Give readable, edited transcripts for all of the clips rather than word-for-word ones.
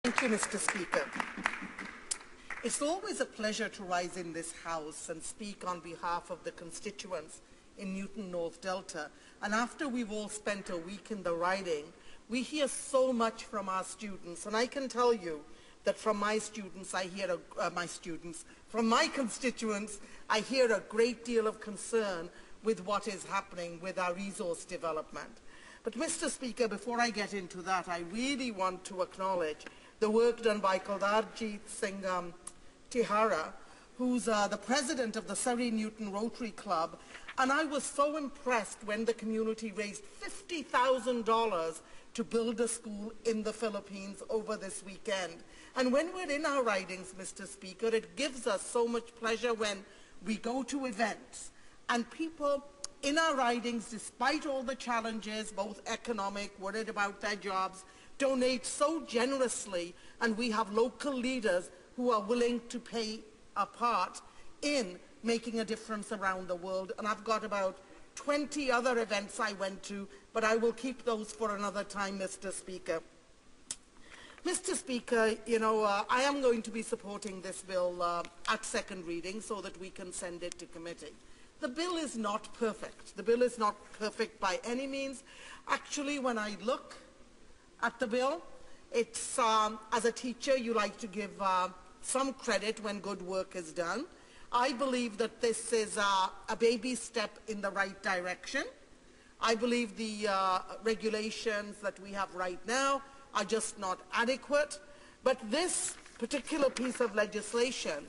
Thank you, Mr. Speaker. It's always a pleasure to rise in this House and speak on behalf of the constituents in Newton North Delta. And after we've all spent a week in the riding, we hear so much from our students. And I can tell you that from my students, from my constituents, I hear a great deal of concern with what is happening with our resource development. But Mr. Speaker, before I get into that, I really want to acknowledge the work done by Kaldarjit Singh Tihara, who's the president of the Surrey Newton Rotary Club. And I was so impressed when the community raised $50,000 to build a school in the Philippines over this weekend. And when we're in our ridings, Mr. Speaker, it gives us so much pleasure when we go to events and people in our ridings, despite all the challenges, both economic, worried about their jobs, donate so generously, and we have local leaders who are willing to play a part in making a difference around the world. And I've got about 20 other events I went to, but I will keep those for another time, Mr. Speaker. Mr. Speaker, I am going to be supporting this bill at second reading so that we can send it to committee. The bill is not perfect. The bill is not perfect by any means. Actually, when I look at the bill, it's, as a teacher, you like to give some credit when good work is done. I believe that this is a baby step in the right direction. I believe the regulations that we have right now are just not adequate. But this particular piece of legislation,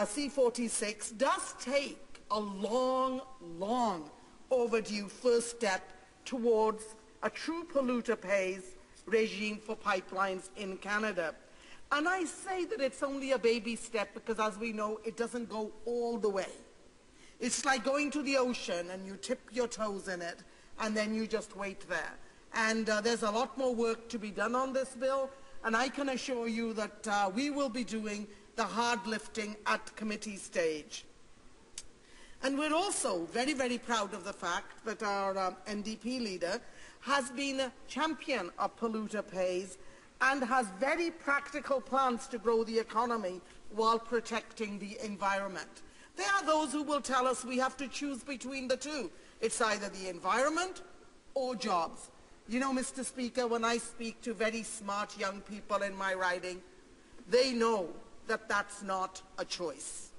C-46, does take a long, long overdue first step towards a true polluter pays regime for pipelines in Canada. And I say that it's only a baby step because, as we know, it doesn't go all the way. It's like going to the ocean and you tip your toes in it and then you just wait there. And there's a lot more work to be done on this bill, and I can assure you that we will be doing the hard lifting at committee stage. And we're also very, very proud of the fact that our NDP leader has been a champion of polluter pays and has very practical plans to grow the economy while protecting the environment. There are those who will tell us we have to choose between the two. It's either the environment or jobs. You know, Mr. Speaker, when I speak to very smart young people in my riding, they know that that's not a choice.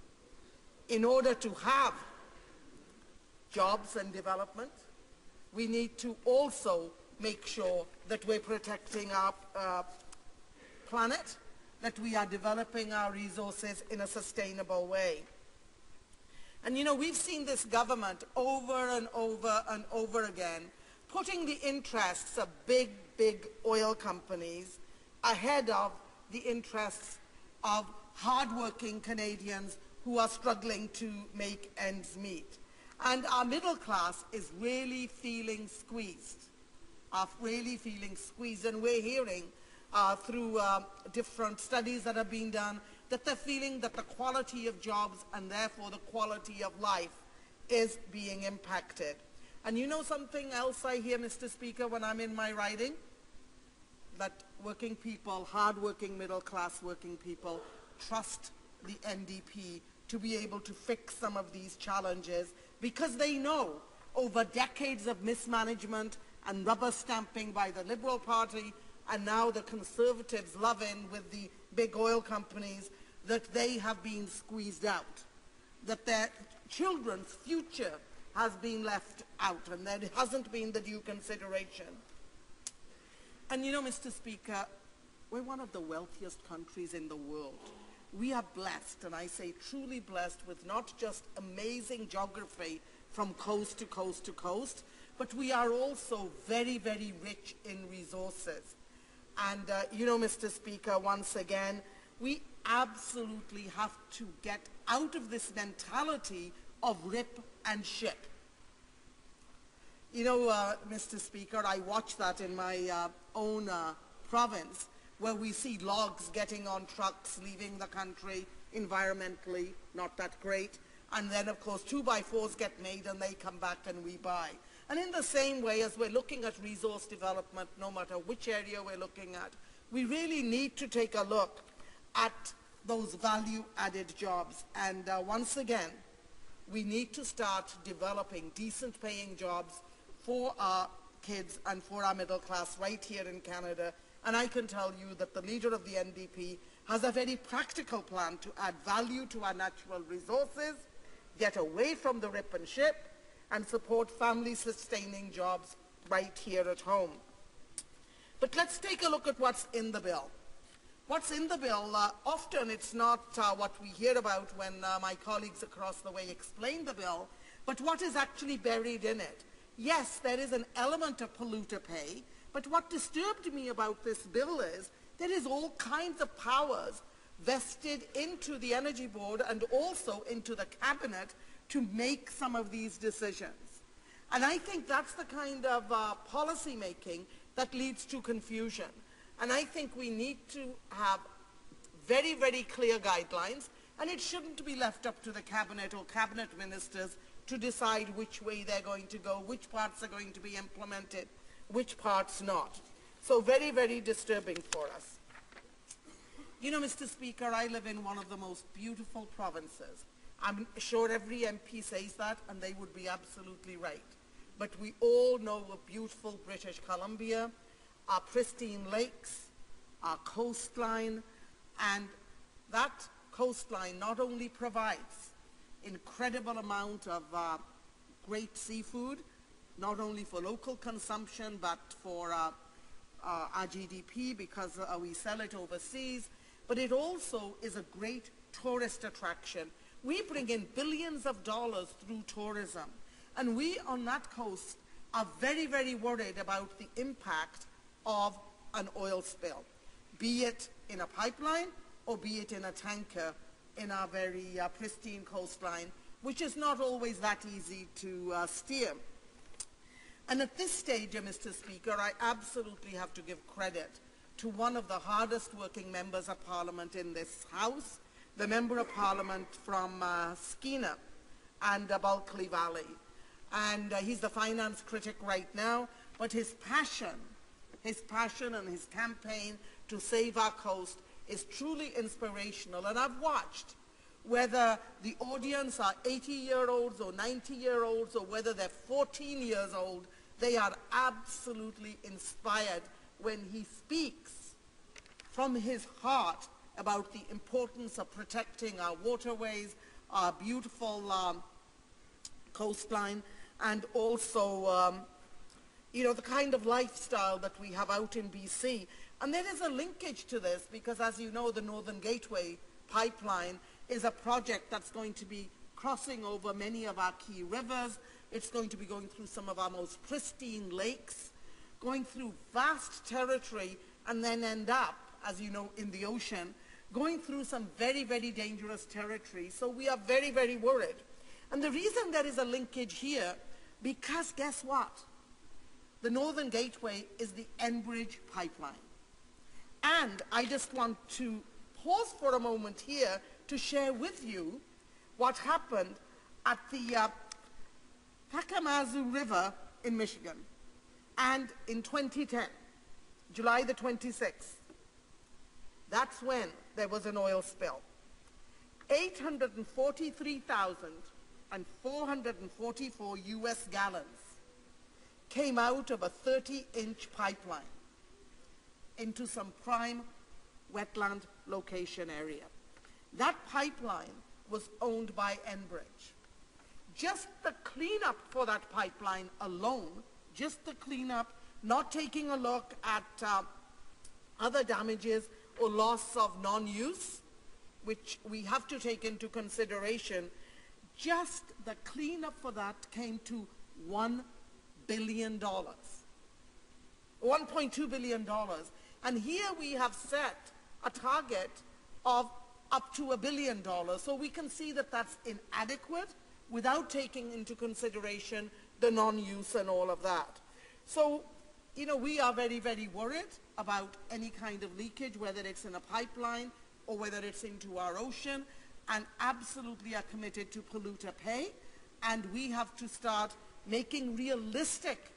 In order to have jobs and development, we need to also make sure that we're protecting our planet, that we are developing our resources in a sustainable way. And we've seen this government over and over and over again putting the interests of big, big oil companies ahead of the interests of hardworking Canadians who are struggling to make ends meet. And our middle class is really feeling squeezed, and we're hearing through different studies that have been done that they're feeling that the quality of jobs and therefore the quality of life is being impacted. And you know something else I hear, Mr. Speaker, when I'm in my riding? That working people, hard-working middle-class working people, trust the NDP to be able to fix some of these challenges because they know over decades of mismanagement and rubber stamping by the Liberal Party and now the Conservatives love in with the big oil companies that they have been squeezed out, that their children's future has been left out and there hasn't been the due consideration. And Mr. Speaker, we're one of the wealthiest countries in the world. We are blessed, and I say truly blessed, with not just amazing geography from coast to coast to coast, but we are also very, very rich in resources. And Mr. Speaker, once again, we absolutely have to get out of this mentality of rip and ship. Mr. Speaker, I watch that in my own province, where we see logs getting on trucks, leaving the country, environmentally not that great. And then, of course, 2x4s get made and they come back and we buy. And in the same way, as we're looking at resource development, no matter which area we're looking at, we really need to take a look at those value-added jobs. And once again, we need to start developing decent-paying jobs for our kids and for our middle class right here in Canada. And I can tell you that the leader of the NDP has a very practical plan to add value to our natural resources, get away from the rip and ship, and support family-sustaining jobs right here at home. But let's take a look at what's in the bill. What's in the bill, often it's not what we hear about when my colleagues across the way explain the bill, but what is actually buried in it. Yes, there is an element of polluter pay, but what disturbed me about this bill is there is all kinds of powers vested into the Energy Board and also into the Cabinet to make some of these decisions. And I think that's the kind of policy making that leads to confusion. And I think we need to have very, very clear guidelines, and it shouldn't be left up to the Cabinet or Cabinet ministers to decide which way they're going to go, which parts are going to be implemented, which parts not. So very, very disturbing for us. You know, Mr. Speaker, I live in one of the most beautiful provinces. I'm sure every MP says that, and they would be absolutely right. But we all know a beautiful British Columbia, our pristine lakes, our coastline, and that coastline not only provides incredible amount of great seafood, not only for local consumption, but for our GDP because we sell it overseas, but it also is a great tourist attraction. We bring in billions of dollars through tourism, and we on that coast are very, very worried about the impact of an oil spill, be it in a pipeline or be it in a tanker in our very pristine coastline, which is not always that easy to steer. And at this stage, Mr. Speaker, I absolutely have to give credit to one of the hardest working members of Parliament in this House, the Member of Parliament from Skeena and Bulkley Valley. And he's the finance critic right now, but his passion and his campaign to save our coast is truly inspirational. And I've watched whether the audience are 80-year-olds or 90-year-olds or whether they're 14 years old, they are absolutely inspired when he speaks from his heart about the importance of protecting our waterways, our beautiful coastline, and also you know, the kind of lifestyle that we have out in BC. And there is a linkage to this because, as you know, the Northern Gateway pipeline is a project that's going to be crossing over many of our key rivers. It's going to be going through some of our most pristine lakes, going through vast territory, and then end up, as you know, in the ocean, going through some very, very dangerous territory. So we are very, very worried. And the reason there is a linkage here, because guess what? The Northern Gateway is the Enbridge pipeline. And I just want to pause for a moment here to share with you what happened at the Takamatsu River in Michigan. And in 2010, July the 26th, that's when there was an oil spill. 843,444 US gallons came out of a 30-inch pipeline into some prime wetland location area. That pipeline was owned by Enbridge. Just the cleanup for that pipeline alone, just the cleanup, not taking a look at other damages or loss of non-use, which we have to take into consideration, just the cleanup for that came to $1 billion. $1.2 billion. And here we have set a target of up to $1 billion. So we can see that that's inadequate without taking into consideration the non-use and all of that. So, you know, we are very, very worried about any kind of leakage, whether it's in a pipeline or whether it's into our ocean, and absolutely are committed to polluter pay. And we have to start making realistic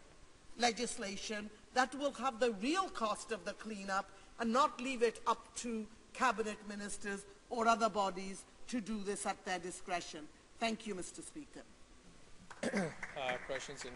legislation that will have the real cost of the cleanup and not leave it up to cabinet ministers or other bodies to do this at their discretion. Thank you, Mr. Speaker. Questions in